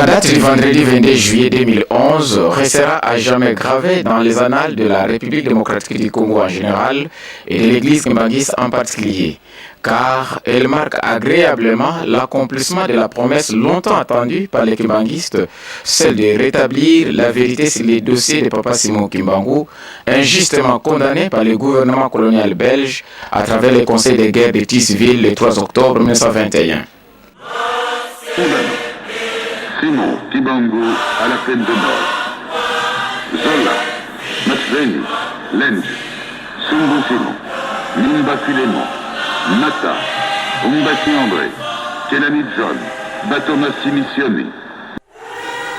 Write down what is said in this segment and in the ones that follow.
La date du vendredi 22 juillet 2011 restera à jamais gravée dans les annales de la République démocratique du Congo en général et de l'Église kimbanguiste en particulier, car elle marque agréablement l'accomplissement de la promesse longtemps attendue par les kimbanguistes, celle de rétablir la vérité sur les dossiers de Papa Simon Kimbangu, injustement condamné par le gouvernement colonial belge à travers les conseils de guerre de Tisseville le 3 octobre 1921. Simon Kimbangu à la peine de mort. Zola, Matsveni, Lenz, Sumbu Simon, Nimba Filemon, Mata, Umbati André, Kelani John, Batomassi Missioni.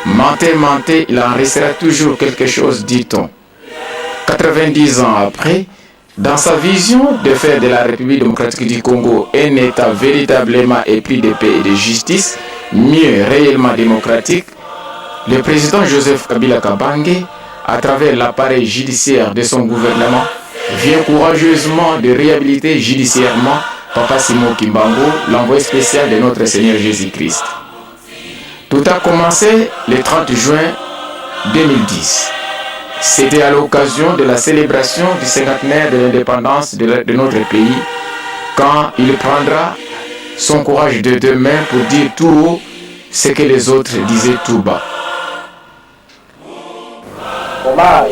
Menté, il en restera toujours quelque chose, dit-on. 90 ans après, dans sa vision de faire de la République démocratique du Congo un État véritablement épris de paix et de justice, mieux réellement démocratique, le président Joseph Kabila Kabange, à travers l'appareil judiciaire de son gouvernement, vient courageusement de réhabiliter judiciairement Papa Simon Kimbangu, l'envoyé spécial de notre Seigneur Jésus-Christ. Tout a commencé le 30 juin 2010. C'était à l'occasion de la célébration du cinquantenaire de l'indépendance de notre pays, quand il prendra son courage de deux mains pour dire tout haut ce que les autres disaient tout bas. Hommage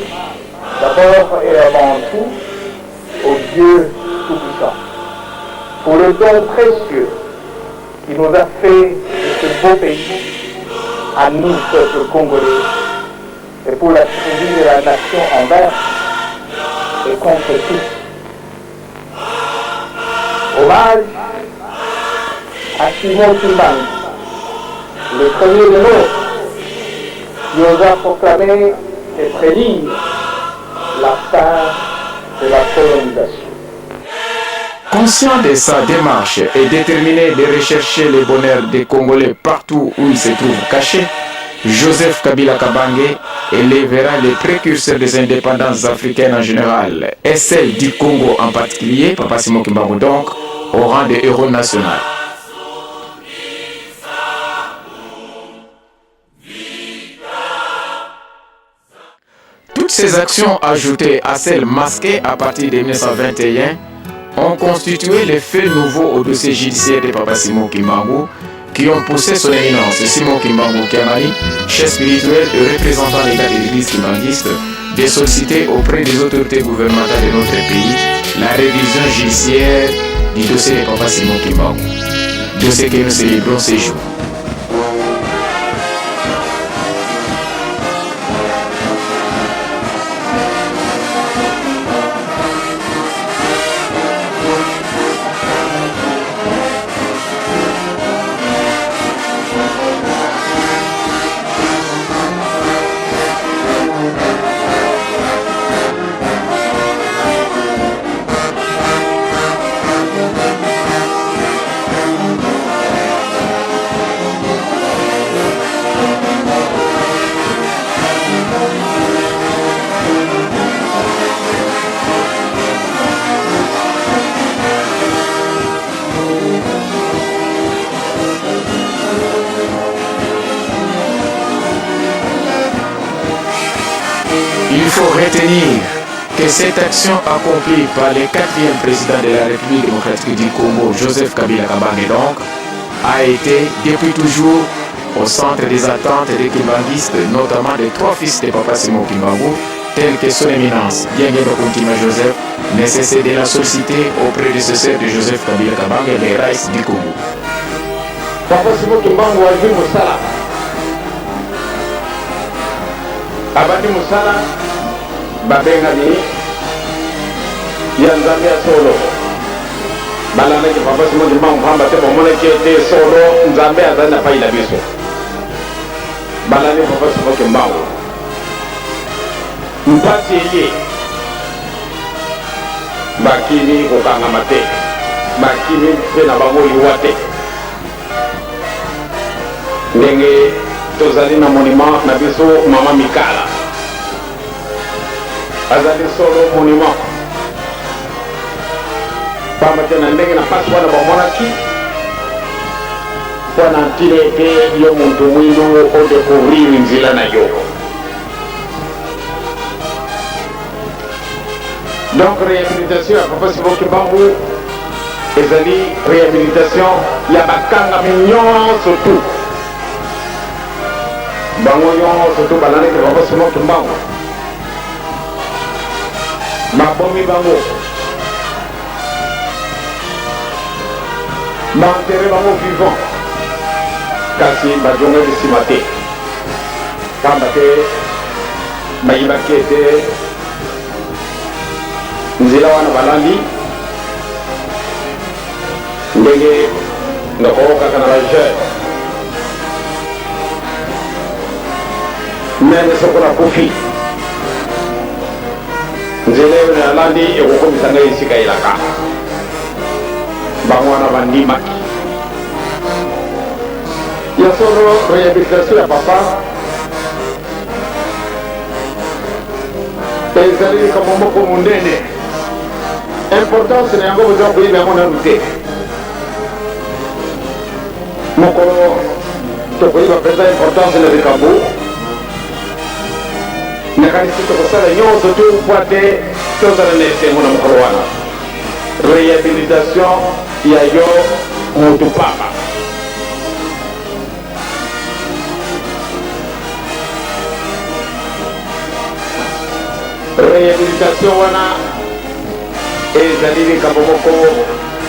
d'abord et avant tout au Dieu Tout-Puissant pour le don précieux qui nous a fait de ce beau pays à nous, peuple congolais, et pour la survie de la nation envers et contre tous. Hommage à Simon Kimbangu, le premier de l'autre, qui osa proclamer et prédire la fin de la colonisation. Conscient de sa démarche et déterminé de rechercher le bonheur des Congolais partout où ils se trouvent cachés, Joseph Kabila Kabange élèvera les précurseurs des indépendances africaines en général et celle du Congo en particulier, Papa Simon Kimbangu donc, au rang de héros national. Toutes ces actions ajoutées à celles masquées à partir de 1921 ont constitué les faits nouveaux au dossier judiciaire de Papa Simon Kimbangu qui ont poussé son éminence Simon Kimbangu Kiamani, chef spirituel et représentant légal de l'église kimbanguiste, de solliciter auprès des autorités gouvernementales de notre pays la révision judiciaire du dossier de Papa Simon Kimbangu, dossier que nous célébrons ces jours. Il faut retenir que cette action accomplie par le quatrième président de la République démocratique du Congo, Joseph Kabila Kabange donc, a été depuis toujours au centre des attentes des kimbanguistes, notamment des trois fils de Papa Simon Kimbangu, tels que son éminence, Biengué Bakuntima Joseph, ne cessait de la solliciter auprès de ce sœur de Joseph Kabila Kabange, les Raïs du Congo. Papa Simon Kimbangu a vu Moussala. Abadi Moussala, Babengani, Yanzamia Solo. Balana ki Papa Simon Kimbangu kwamba tebo mwana kiete solo Nzambe azana faida biso. Balani Papa Simon Kimbangu. Mpasi ye. Bakini kokanga mate. Bakini pena bango liwate. Ndenge tozali na monument na biso Mama Mikala. Azali solo monument. Pamba tena ndenge na pasi wana bamonaki pour n'entrer que yo muntu mwino au découvrir nzila na yo. Donc réhabilitation à propos de votre bango, ezali réhabilitation ya bakanga mignon surtout. Bango yon surtout balane que propos de votre bango. Mabomi bango. M'enterrer bango vivant. Kasi bajonge bisimate. Kambate bayibakete nzela wana balandi ndenge ndokokaka na bajeune mene soko na kofi nzela oyo nalandi ekokomisa ngai esika elaka bango wana bandimaki ya solo réhabilitation ya papa ezali kama moko monene importance na yango boza koyiba yango nanu te mokolo tokoyiba mpenza importance na likambo nakanisi tokosala nyonso to mpo te tozala na esengo na mokolo wana réhabilitation ya yo motu papa réhabilitation wana ezali likambo moko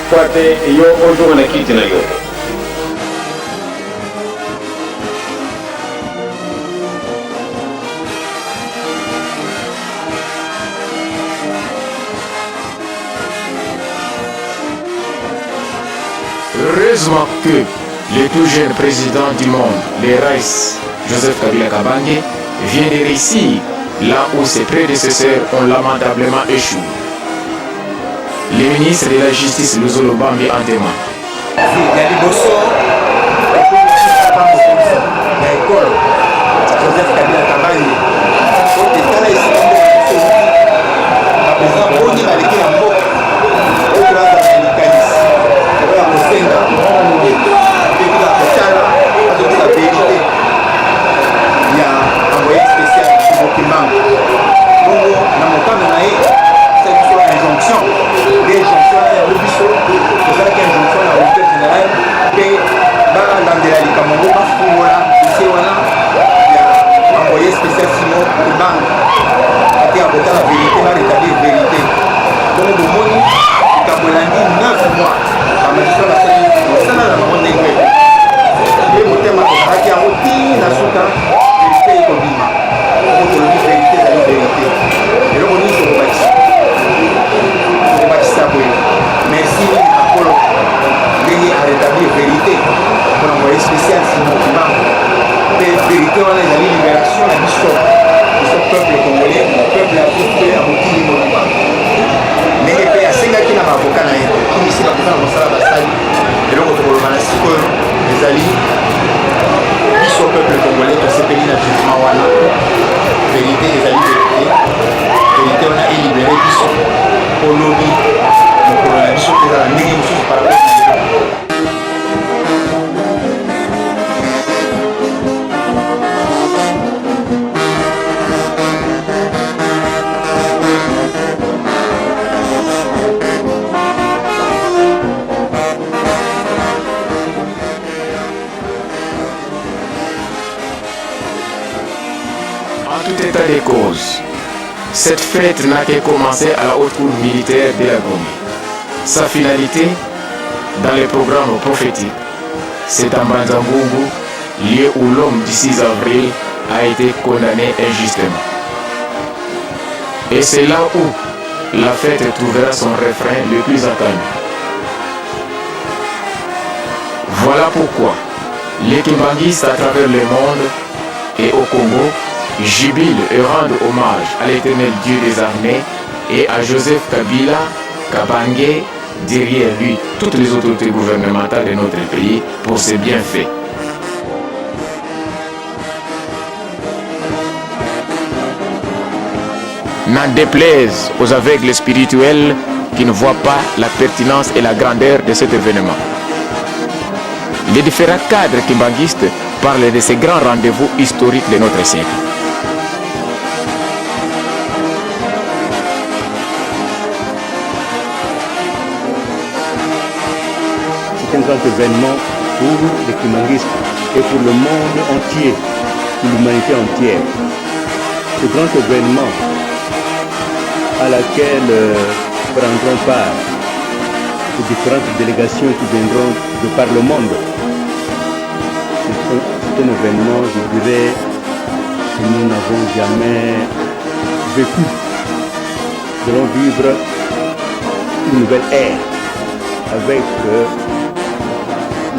mpo te yo ozonga na kiti na yo. Heureusement que le tout jeune président du monde, le Rais Joseph Kabila Kabange, vient de réussir là où ses prédécesseurs ont lamentablement échoué. Le ministre de la Justice, Luzolo Bambi, en témoigne. Des causes. Cette fête n'a que commencé à la haute cour militaire de la Gombe. Sa finalité, dans les programmes prophétiques, c'est à Mbanzambungu, lieu où l'homme du 6 avril a été condamné injustement. Et c'est là où la fête trouvera son refrain le plus attendu. Voilà pourquoi les Kimbanguistes à travers le monde et au Congo jubilent et rendent hommage à l'éternel Dieu des armées et à Joseph Kabila Kabange, derrière lui toutes les autorités gouvernementales de notre pays pour ses bienfaits. N'en déplaise aux aveugles spirituels qui ne voient pas la pertinence et la grandeur de cet événement. Les différents cadres kimbanguistes parlent de ces grands rendez-vous historiques de notre siècle. C'est un grand événement pour les kimbanguistes et pour le monde entier, pour l'humanité entière. Ce grand événement à laquelle prendront part les différentes délégations qui viendront de par le monde. C'est un événement, je dirais, que nous n'avons jamais vécu. Nous allons vivre une nouvelle ère avec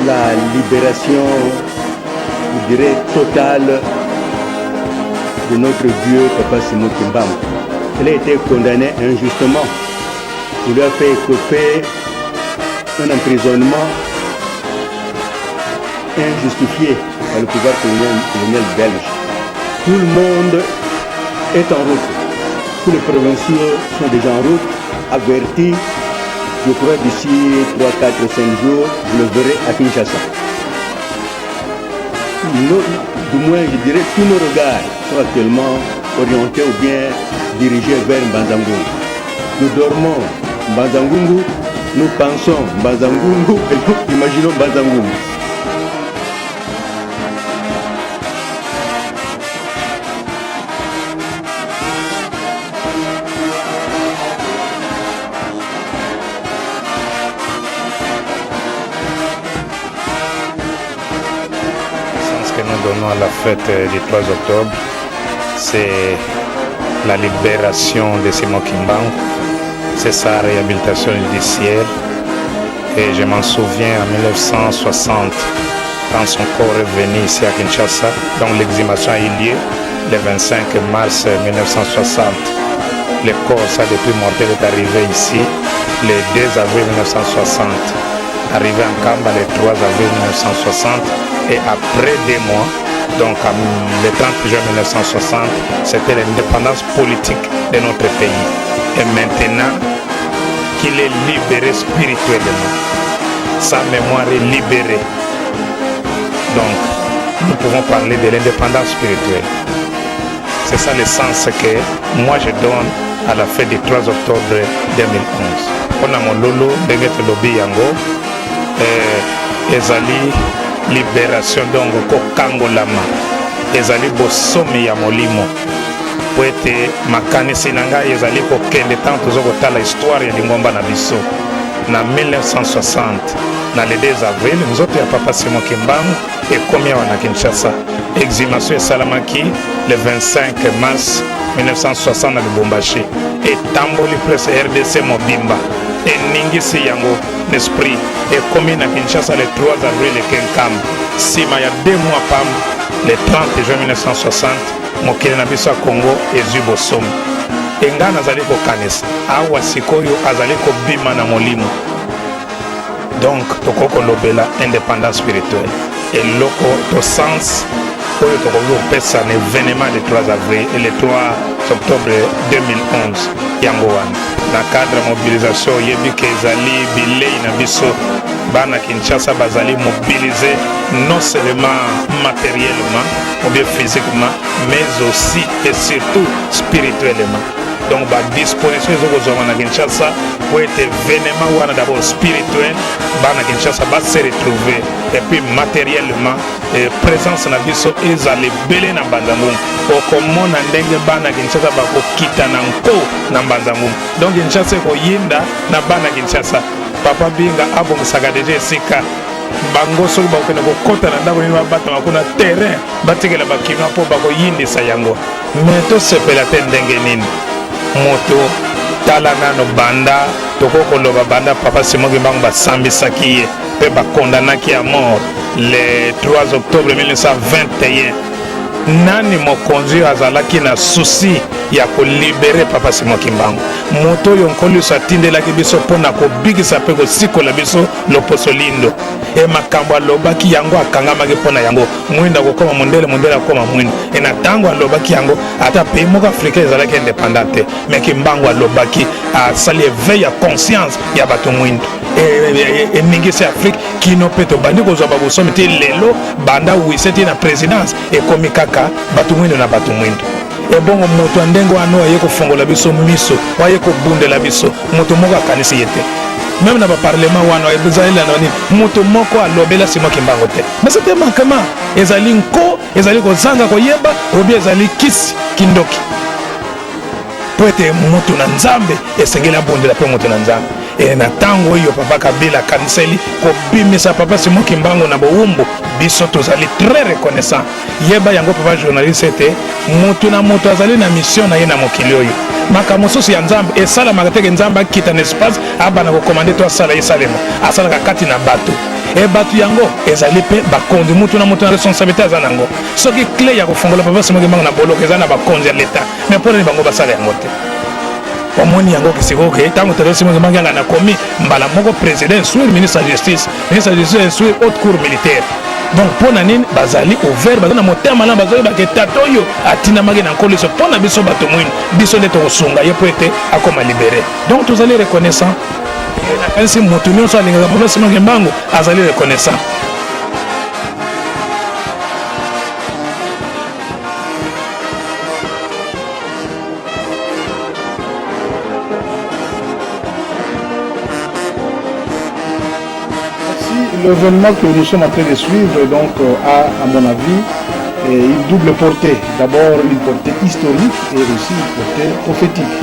la libération, je dirais, totale de notre vieux Papa Simon Kimbangu. Il a été condamné injustement. Il lui a fait écoper un emprisonnement injustifié par le pouvoir colonial belge. Tout le monde est en route. Tous les provinciaux sont déjà en route, avertis. Je crois d'ici 3, 4, 5 jours, je le verrai à Kinshasa. Du moins, je dirais, tous nos regards sont actuellement orientés ou bien dirigés vers Mbanza-Ngungu. Nous dormons Mbanza-Ngungu, nous pensons Mbanza-Ngungu et nous imaginons Mbanza-Ngungu. Que nous donnons à la fête du 3 octobre, c'est la libération de Simon Kimbangu, c'est sa réhabilitation judiciaire. Et je m'en souviens en 1960, quand son corps est venu ici à Kinshasa, donc l'exhumation a eu lieu le 25 mars 1960. Le corps, ça depuis mortel, est arrivé ici le 2 avril 1960. Arrivé en Kamba le 3 avril 1960. Et après 2 mois, donc le 30 juin 1960, c'était l'indépendance politique de notre pays. Et maintenant qu'il est libéré spirituellement, sa mémoire est libérée. Donc, nous pouvons parler de l'indépendance spirituelle. C'est ça le sens que moi je donne à la fête du 3 octobre 2011. On a mon lolo, Benget Lobi Yango, ezali libération donc kokangolama ezali bosomi ya molimo po ete makanisi na ngai ezali kokende ntango tozokotala histoire ya lingomba na biso na 1960 na le 2 avril nzoto ya Papa Simon Kimbangu ekomi awa na Kinshasa. Exhumation esalamaki le 25 mars 1960 na Lubumbashi, etamboli presse RDC mobimba eningisi yango l'esprit ekomi na Kinshasa le 3 avril ekenkamba nsima ya 2 mois pam le 30 juin 1960 mokili na biso ya Congo ezwi bosomi. Enga nazali kokanisa awa sikoyo azali kobima na molimo. Donc tokokolobela indépendance spirituelle eloko to sens oyo tokoki kopesa na événement le 3 avril et le 3 octobre 2011 yango wana na cadre mobilisation oyebi ke ezali bilei na biso bana Kinshasa bazali mobiliser non seulement matériellement ou bien physiquement mais aussi et surtout spirituellement. Donc ba disposition ezokozwa na Kinshasa pour être événement wana d'abord spirituel bana Kinshasa va se retrouver et puis matériellement présence na biso ezali belé na Mbanza-Ngungu okomona ndenge bana Kinshasa bakokita na nko na Mbanza-Ngungu. Donc Kinshasa koyinda na bana Kinshasa Papa Binga abongisaka deja esika bango soki bakokende kokota na ndako nini babatama kuna terrain batikela bakino mpo bakoyindisa yango mais tosepela te ndenge nini moto tala nano banda tokokoloba banda Papa Simon Kimbangu basambisaki ye mpe bakondanaki à mort le 3 octobre 1921. Nani mokonzi azalaki na souci ya kolibere Papa Simon Kimbangu. Moto oyo nkoliso atindelaki biso mpona kobikisa mpe kosikola biso loposo lindo. Makambo alobaki yango akangamaki mpona yango. Mwinda kokoma mondele, mondele akoma mwinda. Na ntango alobaki yango ata pays moko africain ezalaki indépendant te. Mais Kimbangu alobaki asali éveil ya conscience ya bato mwinda. Emingisi Afrique kino mpe tobandi kozwa babosomi te lelo banda wiseti na présidence ekomi kaka bato mwindo na bato mwindo. Ebongo moto andenge wana aye kofongola biso miso aye kobundela biso moto moko akanisi ye te. Même na baparlement wana ezali na nini moto moko alobela Simon Kimbangu te. Mais c'était manquement ezali nko ezali kozanga koyeba obi ezali kisi kindoki po ete moto na nzambe esengeli abundela mpe moto na nzambe. Na tango oyo Papa Kabila kaniseli kobimisa Papa Simon Kimbangu na bowumbu biso tozali très reconnaissant. Yeba yango papa journaliste ete moto na moto azali na mission na ye na mokili oyo makambo mosusu ya nzambe esalamaka teke nzambe akita na espace abana kokomande to asala esalema asalaka kati na bato bato yango ezali mpe bakonzi moto na moto na responsabilité aza nango soki clé ya kofongola Papa Simon Kimbangu na boloko eza na bakonzi ya leta mais mpona ni bango basala yango te. Omoni yango kisikoke tango Papa Simon Kimbangu na komi mbala moko président instruire ministre de justice instruire haute cour militaire. Donc pour nani bazali ouvert bazana motema na bazali baketato yo atina mage na nkoliso pona biso bato mwini biso leto kosunga ye po ete akoma libéré. Donc tous allez reconnaissant na kanisi moto nyonso alinga Papa Simon Kimbangu azali reconnaissant. L'événement que nous sommes en train de suivre donc, a, à mon avis, une double portée. D'abord une portée historique et aussi une portée prophétique.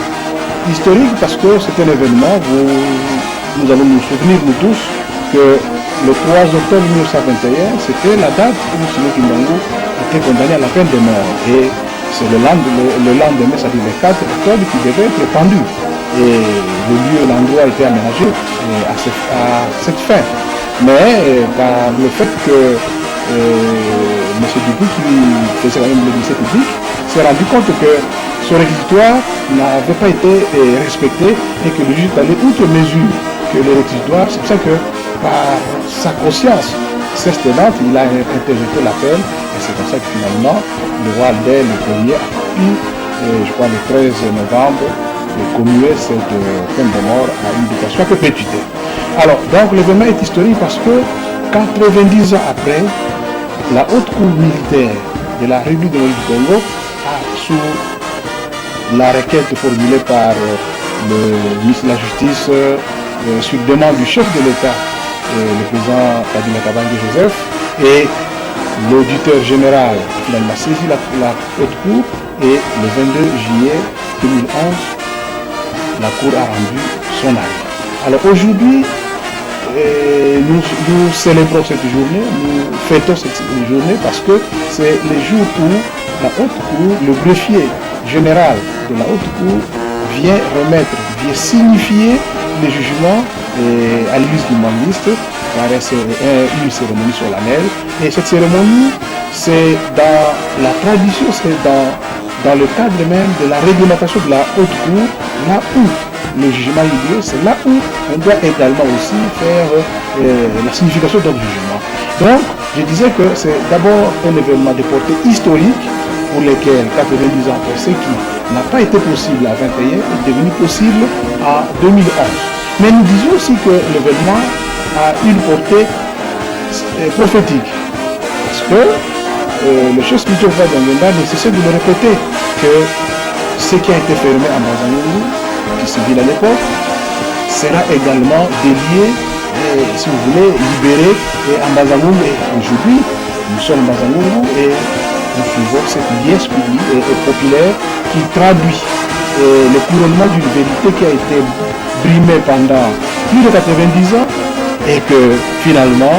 Historique parce que c'est un événement où nous allons nous souvenir, nous tous, que le 3 octobre 1921, c'était la date où Simon Kimbangu a été condamné à la peine de mort. Et c'est le lendemain, c'est-à-dire le 4 octobre, qui devait être pendu. Et le lieu, l'endroit a été aménagé à cette fin. Mais par le fait que M. Dupuy, qui faisait quand même le lycée public, s'est rendu compte que son réquisitoire n'avait pas été respecté et que le juge est allé outre mesure que le réquisitoire. C'est pour ça que par sa conscience certenante, il a interjeté l'appel et c'est comme ça que finalement le roi Albert Ier a pu, je crois le 13 novembre, commuer cette peine de mort à une détention à perpétuité. Alors, donc l'événement est historique parce que 90 ans après, la haute cour militaire de la République démocratique du Congo a, sous la requête formulée par le ministre de la Justice, sur demande du chef de l'État, le président Kabila Kabange Joseph, et l'auditeur général finalement saisi la haute cour, et le 22 juillet 2011, la cour a rendu son arrêt. Alors aujourd'hui, nous célébrons cette journée, nous fêtons cette journée parce que c'est le jour où la haute cour, le greffier général de la haute cour vient signifier les jugements à l'église du Manguiste par une cérémonie solennelle. Et cette cérémonie, c'est dans la tradition, c'est dans le cadre même de la réglementation de la haute cour, là où le jugement est lieu, c'est là où on doit également aussi faire la signification de notre jugement. Donc, je disais que c'est d'abord un événement de portée historique pour lequel 90 ans après, ce qui n'a pas été possible à 21 est devenu possible en 2011. Mais nous disons aussi que l'événement a une portée prophétique. Parce que le chef spirituel n'a nécessité de le répéter que ce qui a été fermé à Mazangoulou, civil à l'époque, sera également délié, si vous voulez, libéré à Mazangoulou. Et aujourd'hui, nous sommes à Mazangoulou et nous suivons cette liesse publique et populaire qui traduit le couronnement d'une vérité qui a été brimée pendant plus de 90 ans et que finalement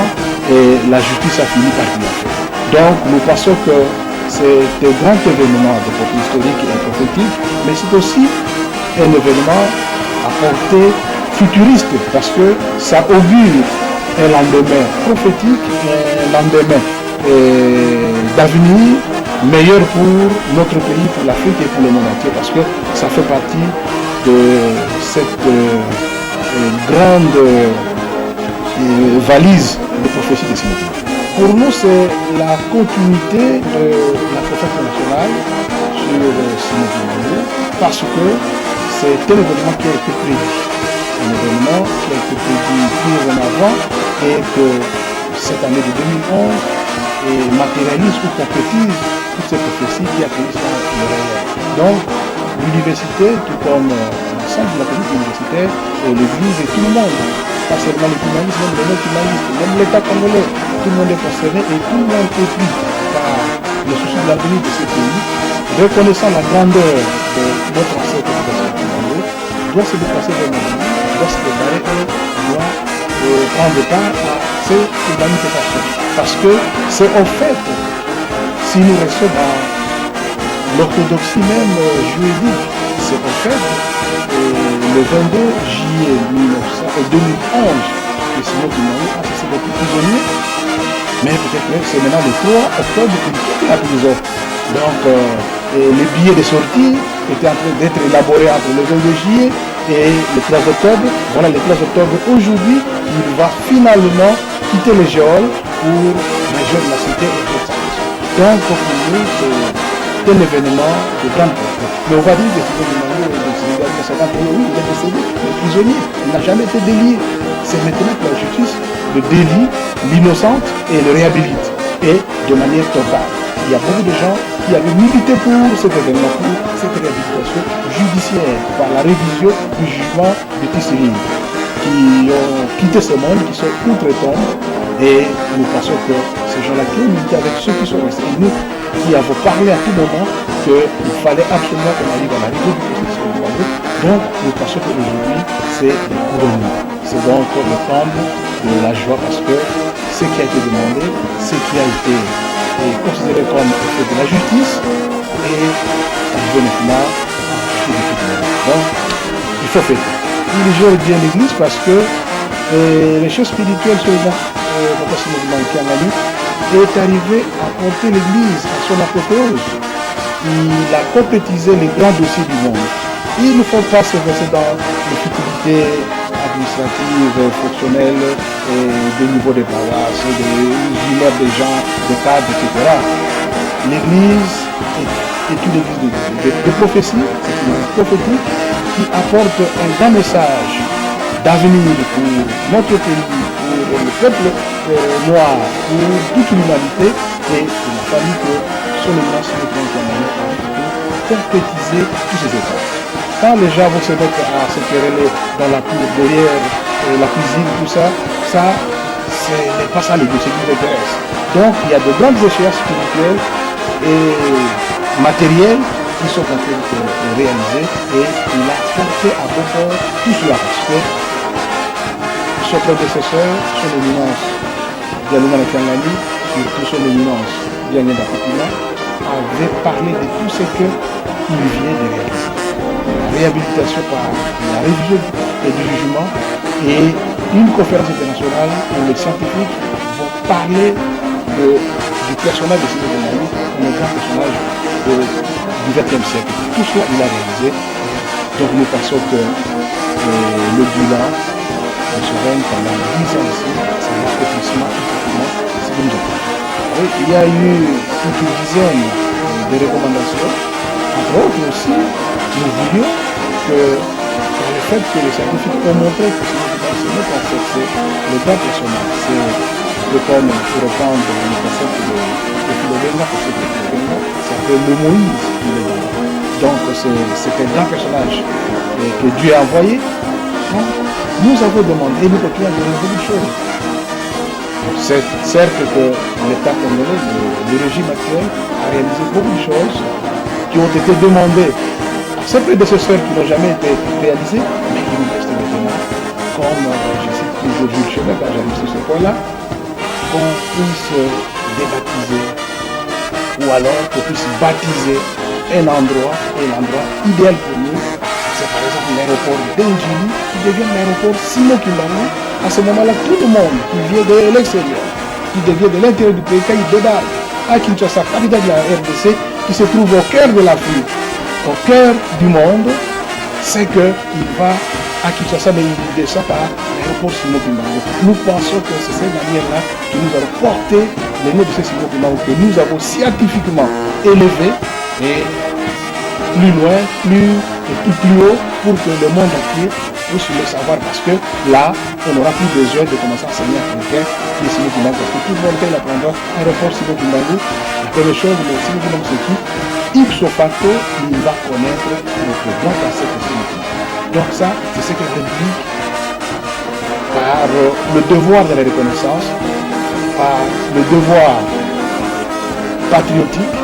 la justice a fini par triompher. Donc nous pensons que c'est un grand événement de portée historique et prophétique, mais c'est aussi un événement à portée futuriste parce que ça augure un lendemain prophétique, un lendemain d'avenir meilleur pour notre pays, pour l'Afrique et pour le monde entier, parce que ça fait partie de cette grande valise de prophétie de Simon. Pour nous, c'est la continuité de la prophétie nationale sur Simon, parce que c'est un événement qui a été prédit. Un événement qui a été prédit plus en avant et que cette année de 2011 matérialise ou concrétise toutes ces prophéties qui accomplissent le réel. Donc, l'université, tout comme l'ensemble de la communauté universitaire, et l'église et tout le monde, pas seulement les humanistes, même les non-humanistes, même l'État congolais, tout le monde est concerné et tout le monde est pris par le souci de l'avenir de ce pays, reconnaissant la grandeur de notre ancienne population congolaise, doit se déplacer vers le monde, doit se préparer et doit prendre part à ces manifestations. Parce que c'est en fait, si nous restons dans l'orthodoxie même juridique, c'est en fait le 22 juillet 2011 que Simon Kimbangu a cessé d'être prisonnier, mais peut-être que c'est maintenant le 3 octobre qu'il quitte la prison. Donc les billets de sortie étaient en train d'être élaborés entre le 22 juillet et le 13 octobre. Voilà, le 13 octobre, aujourd'hui, il va finalement quitter le géol pour rejoindre la cité et d'autres situations. Donc pour nous, c'est un événement de grande portée. Mais on va dire que Simon Kimbangu oui, il est décédé, il est prisonnier, il n'a jamais été délié. C'est maintenant que la justice le délie, l'innocente et le réhabilite. Et de manière totale. Il y a beaucoup de gens qui avaient milité pour cet événement, pour cette réhabilitation judiciaire, par la révision du jugement de Tisserine, qui ont quitté ce monde, qui sont outre-tombe. Et nous pensons que ces gens-là qui ont milité avec ceux qui sont restés, nous qui avons parlé à tout moment qu'il fallait absolument qu'on arrive à la réhabilitation du monde. Donc nous pensons qu'aujourd'hui c'est le couronnement. C'est donc le temps de la joie parce que ce qui a été demandé, ce qui a été considéré comme fait de la justice et arrivé maintenant à la justice. Donc il faut fêter. Il gère bien l'église parce que les choses spirituelles sur le est arrivé à porter l'église à son apothéose. Il a concrétisé les grands dossiers du monde. Il ne faut pas se verser dans les futilités administratives, fonctionnelles, des niveaux des paroisses, des humeurs des gens, des cadres, etc. L'église est une église de prophétie, c'est une église prophétique qui apporte un grand message d'avenir pour notre pays, pour le peuple noir, pour toute l'humanité et pour la famille que son église pour concrétiser tous ces efforts. Quand les gens vont se mettre à se quereller dans la cour, derrière la cuisine, tout ça, c'est pas ça le dossier qui nous intéresse. Donc il y a de grandes échéances spirituelles et matérielles qui sont en train de réaliser et il a porté à bon port tout cela parce que son prédécesseur, son éminence Dialuma Nakangani, surtout son éminence Dianyenda Fatima, avait parlé de tout ce qu'il vient de réaliser. La réhabilitation par la révision du jugement et une conférence internationale où les scientifiques vont parler du personnage de Simon Kimbangu comme un grand personnage du XXe siècle. Tout cela, il a réalisé. Donc nous pensons que le bilan de ce règne pendant 10 ans ici, c'est l'accomplissement effectivement de ce que nous avons. Oui, il y a eu toute une dizaine de recommandations. Entre autres aussi, nous voulions que le fait que les scientifiques ont montré que c'est notre concept, c'est le grand personnage. C'est un peu comme pour reprendre le concept de Philomena, parce que Philomena, c'est un peu le Moïse qui est là. Donc c'est un grand personnage que Dieu a envoyé. Donc, nous avons demandé, et nous continuons à demander beaucoup de choses. C'est certes que l'État congolais, le régime actuel, a réalisé beaucoup de choses qui ont été demandées à ses prédécesseurs qui n'ont jamais été réalisées, mais qui nous restent maintenant, comme je cite toujours Jules Chevet quand j'ai sur ce point-là, qu'on puisse débaptiser ou alors qu'on puisse baptiser un endroit idéal pour nous. C'est par exemple l'aéroport d'Enjili qui devient l'aéroport Simon Kimbangu. À ce moment-là, tout le monde qui vient de l'extérieur, qui devient de l'intérieur du pays, quand il débarque à Kinshasa, capitale de la RDC, qui se trouve au cœur de l'Afrique, au cœur du monde, c'est qu'il va à Kinshasa, mais il descend par l'aéroport Simon Kimbangu. Nous pensons que c'est cette manière-là que nous allons porter le nom de ce Simon Kimbangu que nous avons scientifiquement élevé et plus loin, plus haut, pour que le monde entier puisse le savoir, parce que là, on n'aura plus besoin de commencer à enseigner à quelqu'un qui est Simon Kimbangu, parce que tout le monde qui apprendra aéroport Simon Kimbangu, la première chose, le Simon Kimbangu c'est qui, ipso facto, il va connaître notre grand ancêtre Simon Kimbangu. Donc ça, c'est ce que la République, par le devoir de la reconnaissance, par le devoir patriotique,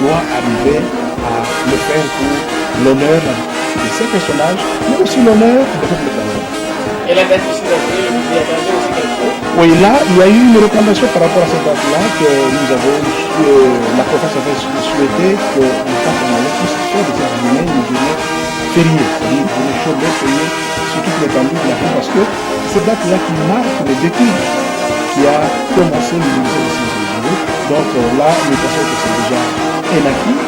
doit arriver à le faire pour l'honneur de ces personnages, mais aussi l'honneur de peuple camerounais. Et la date du 6 avril, vous y attendez aussi quelque chose? Oui, là, il y a eu une recommandation par rapport à cette date-là que nous avons, la conférence avait souhaité que le temps congolais puisse faire de cette journée une journée fériée, c'est-à-dire une journée chaude, fériée sur toute l'étendue de l'Afrique, parce que c'est cette date-là qui marque le déclic qui a commencé le 6 juillet. Donc là, nous pensons que c'est déjà un acquis,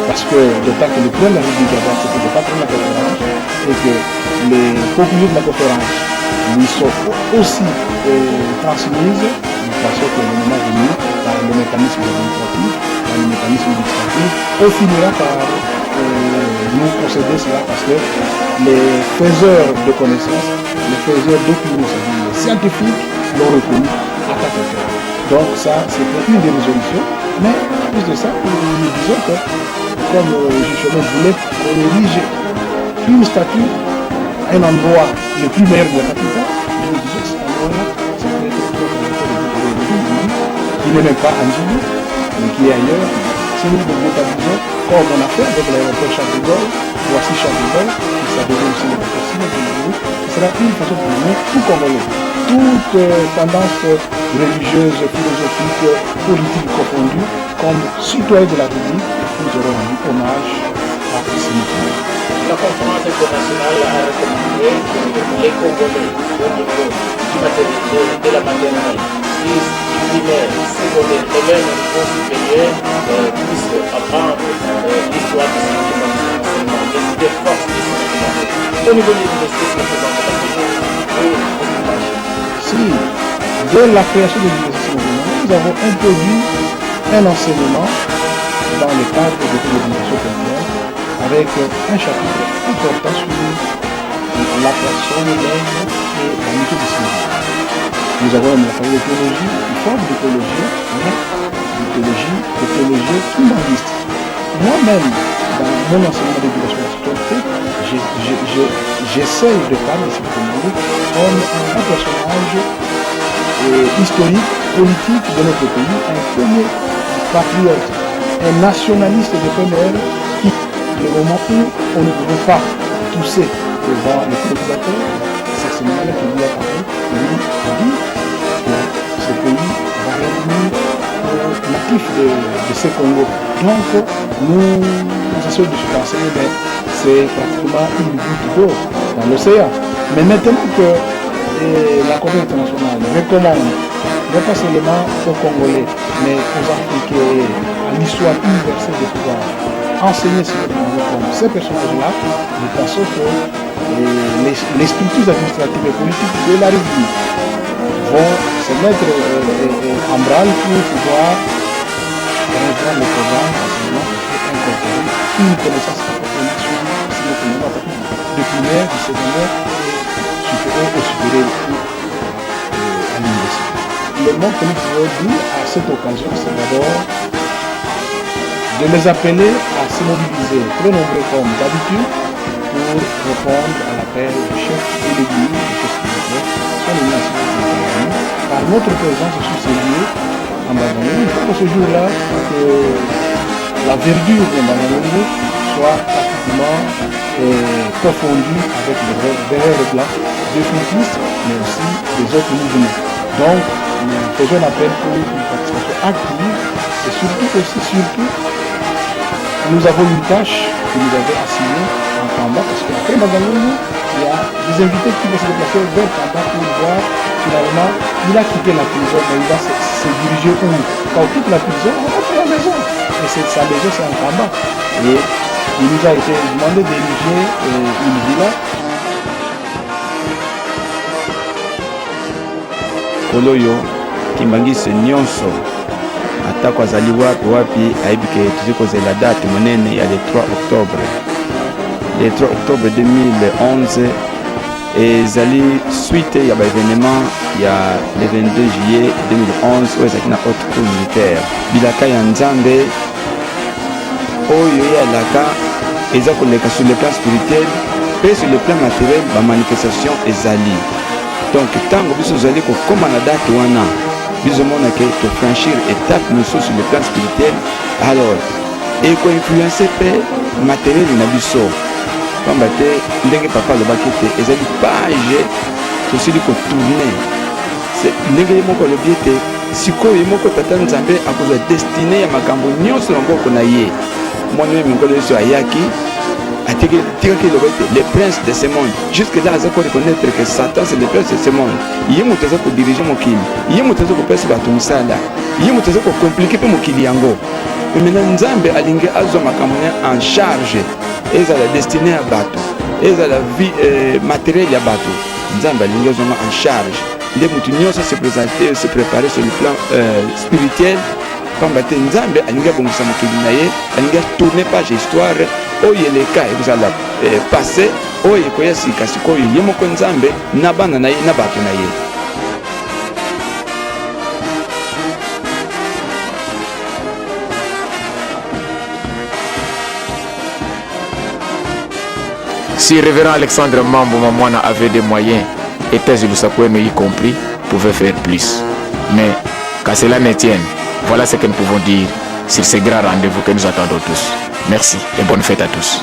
parce que d'autant que le président de la République avait accepté de ne pas prendre la conférence et que les conclusions de la conférence lui sont aussi transmises, nous pensons que le moment venu, par le mécanisme administratif, on finira par nous procéder cela, parce que les faiseurs de connaissances, les faiseurs d'opinion, c'est-à-dire les scientifiques, l'ont reconnu à ta conférence. Donc ça, c'était une des résolutions, mais plus de ça, nous disons que comme justement voulait qu'on érige une statue à un endroit le plus meilleur de la capitale, nous disons que cet endroit-là, c'est qui n'est même pas Anjou, mais qui est ailleurs. C'est nous de Botabouzo, comme on a fait avec l'aéroport Charles de Gaulle, voici Charles de Gaulle, qui s'appelle aussi l'aéroport Simon Kimbangu, ce sera une façon pour nous, tout Congolais, toute tendance religieuse, philosophique, politique confondue, comme citoyens de la République, nous aurons rendu hommage à Simon Kimbangu. La conférence internationale a recommandé que les Congolais, au niveau de la maternelle, du primaire, secondaire et même au niveau supérieur, puissent apprendre l'histoire du Simon Kimbangu, les idées fortes du Simon Kimbangu. Au niveau de l'université Simon Kimbangu, est-ce que vous Si, dès la création de l'université Simon Kimbangu, nous avons introduit un enseignement dans le cadre de l'éducation populaire avec un chapitre important sur la personne, l'œuvre et la mission du Simon Kimbangu. Nous avons la famille de théologie, une forme de théologie, mais de théologie kimbanguiste. Moi-même, dans mon enseignement d'éducation à la citoyenneté, j'essaye de parler de Simon Kimbangu comme un personnage historique, politique de notre pays, un premier patriote, un nationaliste de première qui, le moment où on ne pouvait pas tousser devant les colonisateurs, c'est ce moment-là qui lui a parlé, lui a dit que ce pays va revenir aux natifs de ce Congo. Donc, nous essayons de se renseigner, mais c'est pratiquement une goutte d'eau dans l'océan. Mais maintenant que la communauté internationale recommande, non pas seulement aux Congolais, mais aux Africains, à l'histoire universelle de pouvoir enseigner ces personnages-là, nous pensons que les structures administratives et politiques de la République vont se mettre en branle pour pouvoir reprendre le programme d'enseignement et incorporer une connaissance approfondie sur le phénomène de primaire, du secondaire et supérieur à l'université. Le mot que nous pouvons dire à cette occasion, c'est d'abord de les appeler à se mobiliser très nombreux comme d'habitude pour répondre à l'appel du chef de l'église, du chef spirituel, sur les nations par notre présence sur ces lieux en Bangalore. Il faut que ce jour-là, que la verdure de Bangalore soit pratiquement confondue avec le vert blanc des cultistes, mais aussi des autres mouvements. Donc, nous faisons un appel pour une participation active et surtout, nous avons une tâche que nous avons assignée en Tamba, parce qu'après Bangalore, il y a des invités qui vont se déplacer vers Tamba pour voir ce finalement, il a quitté la prison, mais il va se diriger où? Quand on quitte la prison, on rentre à la maison. Et sa maison, c'est un combat. Et il nous a été demandé d'ériger une villa. Koloyo, Kimbangisi nyonso, atako azali wapi aibike tuziko la date monene ya le 3 octobre. Le 3 octobre 2011 ezali suite ya événement ya le 22 juillet 2011 oyo ezalaki na haute cour militaire. Bilaka ya Nzambe oyo eyalaka eza koleka sur le plan spirituel pe sur le plan matériel bamanifestation ezali. Donc ntango biso ozali kokoma na date wana biso monake tofranchir étape mosusu sur le plan spirituel, alors ekoinfluence pe matériel na biso pamba te ndenge papa alobaki te ezali page tosili kotourne ndenge ye moko alobi ete sikoyo ye moko tata Nzambe akozwa destine ya makambo nyonso na maboko na ye. Mwana oyo mikolo nyonso ayaki atikaki eloba ete le prince de ce monde jusque là aza koreconnaître que Satan c'est le prince de ce monde. Ye moto aza kodirige mokili, ye moto aza kopesa bato misala, ye moto aza kokomplike mpe mokili yango. Maintenant Nzambe alingi azwa makambo en charge ezala destiné ya bato, ezala vie matériel ya bato. Nzambe alingi azwa en charge nde mutu nyonso se présenter, se préparer sur le plan spirituel. Pamba te Nzambe alingi abongisa mokili na ye, alingi tourner page histoire oyo eleka ekozala passé oyo ekoya sika sikoyo ye moko Nzambe na bana na ye na bato na ye. Si révérend Alexandre Mambo Mamouana avait des moyens, et Thèse Lusakoueno y compris, pouvait faire plus. Mais qu'à cela ne tienne, voilà ce que nous pouvons dire sur ce grand rendez-vous que nous attendons tous. Merci et bonne fête à tous.